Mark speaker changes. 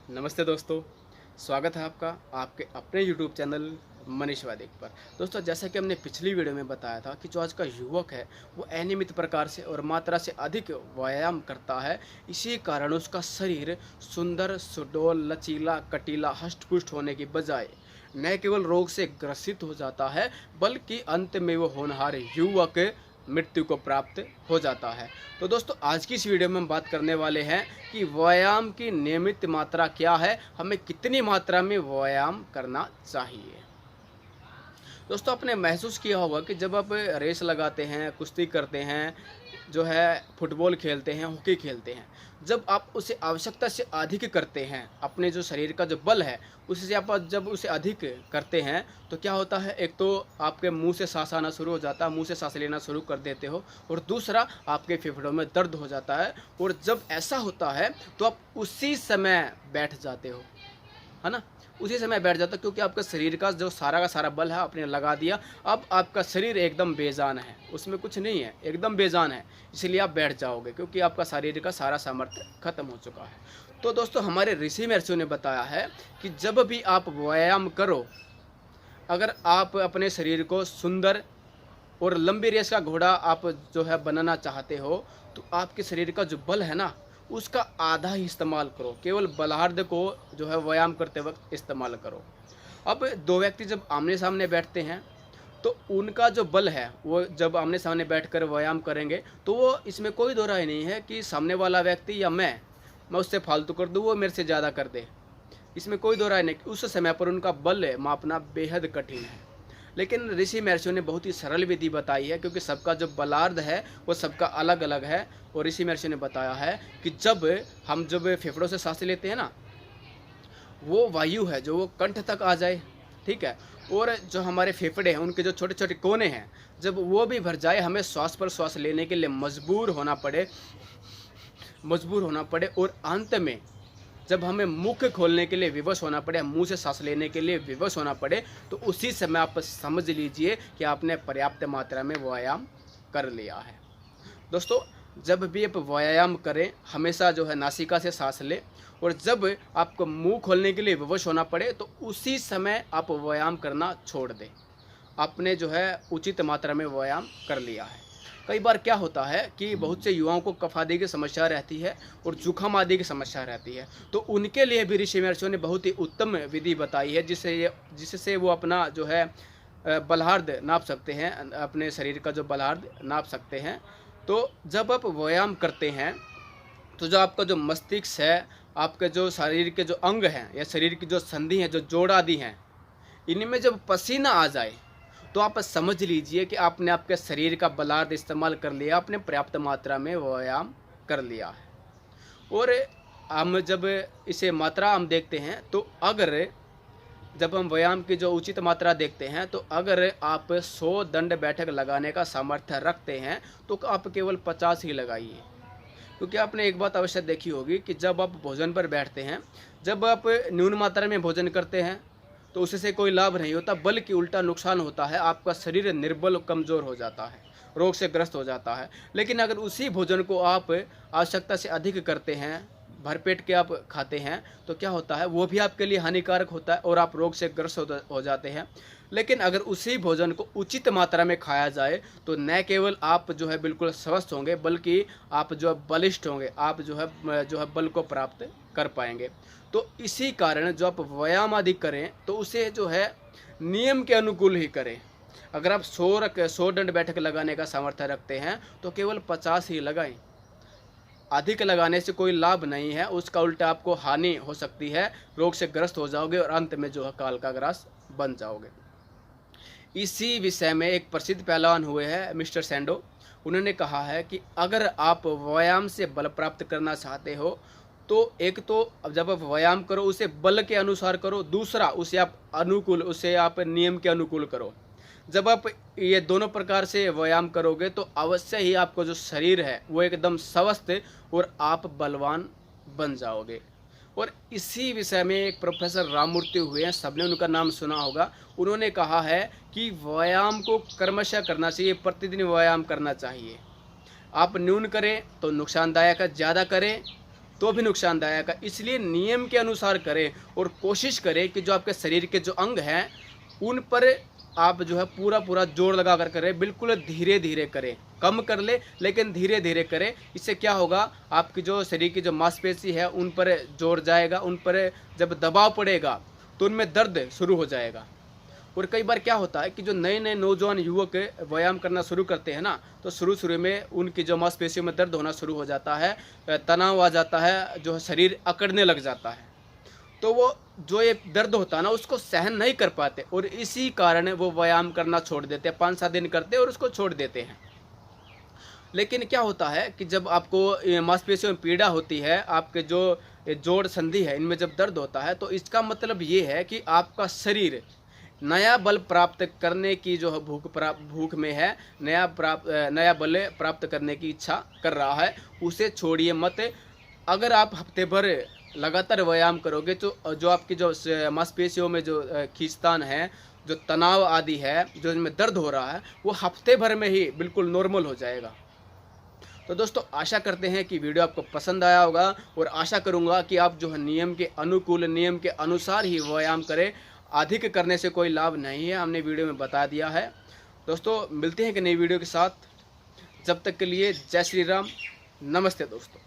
Speaker 1: नमस्ते दोस्तों, स्वागत है आपका आपके अपने यूट्यूब चैनल मनीष वादिक पर। दोस्तों, जैसा कि हमने पिछली वीडियो में बताया था कि जो आज का युवक है वो अनियमित प्रकार से और मात्रा से अधिक व्यायाम करता है। इसी कारण उसका शरीर सुंदर, सुडौल, लचीला, कटीला, हष्ट-पुष्ट होने की बजाय न केवल रोग से ग्रसित हो जाता है बल्कि अंत में वो होनहार युवक मृत्यु को प्राप्त हो जाता है। तो दोस्तों, आज की इस वीडियो में हम बात करने वाले हैं कि व्यायाम की नियमित मात्रा क्या है, हमें कितनी मात्रा में व्यायाम करना चाहिए। दोस्तों, आपने महसूस किया होगा कि जब आप रेस लगाते हैं, कुश्ती करते हैं, जो है फुटबॉल खेलते हैं, हॉकी खेलते हैं, जब आप उसे आवश्यकता से अधिक करते हैं, अपने जो शरीर का जो बल है उससे आप जब उसे अधिक करते हैं तो क्या होता है, एक तो आपके मुंह से सांस आना शुरू हो जाता है, मुंह से सांस लेना शुरू कर देते हो, और दूसरा आपके फेफड़ों में दर्द हो जाता है। और जब ऐसा होता है तो आप उसी समय बैठ जाते हो, है ना? उसी समय बैठ जाता, क्योंकि आपका शरीर का जो सारा का सारा बल है आपने लगा दिया। अब आपका शरीर एकदम बेजान है, उसमें कुछ नहीं है, एकदम बेजान है, इसलिए आप बैठ जाओगे क्योंकि आपका शरीर का सारा सामर्थ्य खत्म हो चुका है। तो दोस्तों, हमारे ऋषि महर्षियों ने बताया है कि जब भी आप व्यायाम करो, अगर आप अपने शरीर को सुंदर और लंबी रेस का घोड़ा आप जो है बनाना चाहते हो, तो आपके शरीर का जो बल है ना, उसका आधा ही इस्तेमाल करो, केवल बलार्ध को जो है व्यायाम करते वक्त इस्तेमाल करो। अब दो व्यक्ति जब आमने सामने बैठते हैं तो उनका जो बल है वो जब आमने सामने बैठकर व्यायाम करेंगे तो वो इसमें कोई दो राय नहीं है कि सामने वाला व्यक्ति या मैं उससे फालतू कर दूँ, वो मेरे से ज़्यादा कर दे, इसमें कोई दो राय नहीं। उस समय पर उनका बल मापना बेहद कठिन है। लेकिन ऋषि महर्षियों ने बहुत ही सरल विधि बताई है, क्योंकि सबका जो बलार्ध है वो सबका अलग अलग है। और ऋषि महर्षि ने बताया है कि जब फेफड़ों से सांस लेते हैं ना, वो वायु है जो वो कंठ तक आ जाए, ठीक है, और जो हमारे फेफड़े हैं उनके जो छोटे छोटे कोने हैं, जब वो भी भर जाए, हमें श्वास पर श्वास लेने के लिए मजबूर होना पड़े, और अंत में जब हमें मुख खोलने के लिए विवश होना पड़े, मुंह से सांस लेने के लिए विवश होना पड़े, तो उसी समय आप समझ लीजिए कि आपने पर्याप्त मात्रा में व्यायाम कर लिया है। दोस्तों, जब भी आप व्यायाम करें, हमेशा जो है नासिका से सांस लें, और जब आपको मुंह खोलने के लिए विवश होना पड़े तो उसी समय आप व्यायाम करना छोड़ दें। आपने जो है उचित मात्रा में व्यायाम कर लिया है। कई बार क्या होता है कि बहुत से युवाओं को कफ आदि की समस्या रहती है और जुकाम आदि की समस्या रहती है, तो उनके लिए भी ऋषि महर्षियों ने बहुत ही उत्तम विधि बताई है, जिससे वो अपना जो है बलार्ध नाप सकते हैं, अपने शरीर का जो बलार्ध नाप सकते हैं। तो जब आप व्यायाम करते हैं तो जो आपका जो मस्तिष्क है, आपके जो शरीर के जो अंग हैं या शरीर की जो संधि हैं, जो जोड़ आदि हैं, इनमें जब पसीना आ जाए तो आप समझ लीजिए कि आपने आपके शरीर का बलार्ध इस्तेमाल कर लिया, आपने पर्याप्त मात्रा में व्यायाम कर लिया है। और हम जब इसे मात्रा हम देखते हैं तो अगर जब हम व्यायाम की जो उचित मात्रा देखते हैं, तो अगर आप 100 दंड बैठक लगाने का सामर्थ्य रखते हैं तो आप केवल 50 ही लगाइए। क्योंकि आपने एक बात अवश्य देखी होगी कि जब आप भोजन पर बैठते हैं, जब आप न्यून मात्रा में भोजन करते हैं तो उससे कोई लाभ नहीं होता, बल्कि उल्टा नुकसान होता है। आपका शरीर निर्बल और कमज़ोर हो जाता है, रोग से ग्रस्त हो जाता है। लेकिन अगर उसी भोजन को आप आवश्यकता से अधिक करते हैं, भरपेट के आप खाते हैं, तो क्या होता है, वो भी आपके लिए हानिकारक होता है और आप रोग से ग्रस्त हो जाते हैं। लेकिन अगर उसी भोजन को उचित मात्रा में खाया जाए तो न केवल आप जो है बिल्कुल स्वस्थ होंगे, बल्कि आप जो है बलिष्ठ होंगे, आप जो है बल को प्राप्त कर पाएंगे। तो इसी कारण जो आप व्यायाम आदि करें तो उसे जो है नियम के अनुकूल ही करें। अगर आप 100 दंड बैठक लगाने का सामर्थ्य रखते हैं तो केवल 50 ही लगाएं। अधिक लगाने से कोई लाभ नहीं है, उसका उल्टा आपको हानि हो सकती है, रोग से ग्रस्त हो जाओगे और अंत में जो है काल का ग्रास बन जाओगे। इसी विषय में एक प्रसिद्ध पहलवान हुए हैं मिस्टर सैंडो। उन्होंने कहा है कि अगर आप व्यायाम से बल प्राप्त करना चाहते हो तो एक तो अब जब आप व्यायाम करो उसे बल के अनुसार करो, दूसरा उसे आप नियम के अनुकूल करो। जब आप ये दोनों प्रकार से व्यायाम करोगे तो अवश्य ही आपका जो शरीर है वो एकदम स्वस्थ और आप बलवान बन जाओगे। और इसी विषय में एक प्रोफेसर राममूर्ति हुए हैं, सबने उनका नाम सुना होगा। उन्होंने कहा है कि व्यायाम को क्रमशः करना चाहिए, प्रतिदिन व्यायाम करना चाहिए। आप न्यून करें तो नुकसानदायक है, ज़्यादा करें तो भी नुकसानदायक है। इसलिए नियम के अनुसार करें और कोशिश करें कि जो आपके शरीर के जो अंग हैं उन पर आप जो है पूरा जोर लगा कर करें, बिल्कुल धीरे धीरे करें, कम कर ले लेकिन धीरे धीरे करें। इससे क्या होगा, आपकी जो शरीर की जो मांसपेशी है उन पर जोर जाएगा, उन पर जब दबाव पड़ेगा तो उनमें दर्द शुरू हो जाएगा। और कई बार क्या होता है कि जो नए नए नौजवान युवक व्यायाम करना शुरू करते हैं ना, तो शुरू में उनकी जो मांसपेशियों में दर्द होना शुरू हो जाता है, तनाव आ जाता है, जो शरीर अकड़ने लग जाता है। तो वो जो ये दर्द होता है ना उसको सहन नहीं कर पाते और इसी कारण वो व्यायाम करना छोड़ देते हैं। 5-7 दिन करते हैं और उसको छोड़ देते हैं। लेकिन क्या होता है कि जब आपको मांसपेशियों में पीड़ा होती है, आपके जो जोड़ संधि है इनमें जब दर्द होता है, तो इसका मतलब ये है कि आपका शरीर नया बल प्राप्त करने की जो भूख में है, नया बल प्राप्त करने की इच्छा कर रहा है, उसे छोड़िए मत। अगर आप हफ्ते भर लगातार व्यायाम करोगे तो जो आपकी जो मांसपेशियों में जो खींचतान है, जो तनाव आदि है, जो इनमें दर्द हो रहा है, वो हफ्ते भर में ही बिल्कुल नॉर्मल हो जाएगा। तो दोस्तों आशा करते हैं कि वीडियो आपको पसंद आया होगा और आशा करूंगा कि आप जो है नियम के अनुकूल, नियम के अनुसार ही व्यायाम करें। अधिक करने से कोई लाभ नहीं है, हमने वीडियो में बता दिया है। दोस्तों मिलते हैं कि नई वीडियो के साथ, जब तक के लिए जय श्री राम, नमस्ते दोस्तों।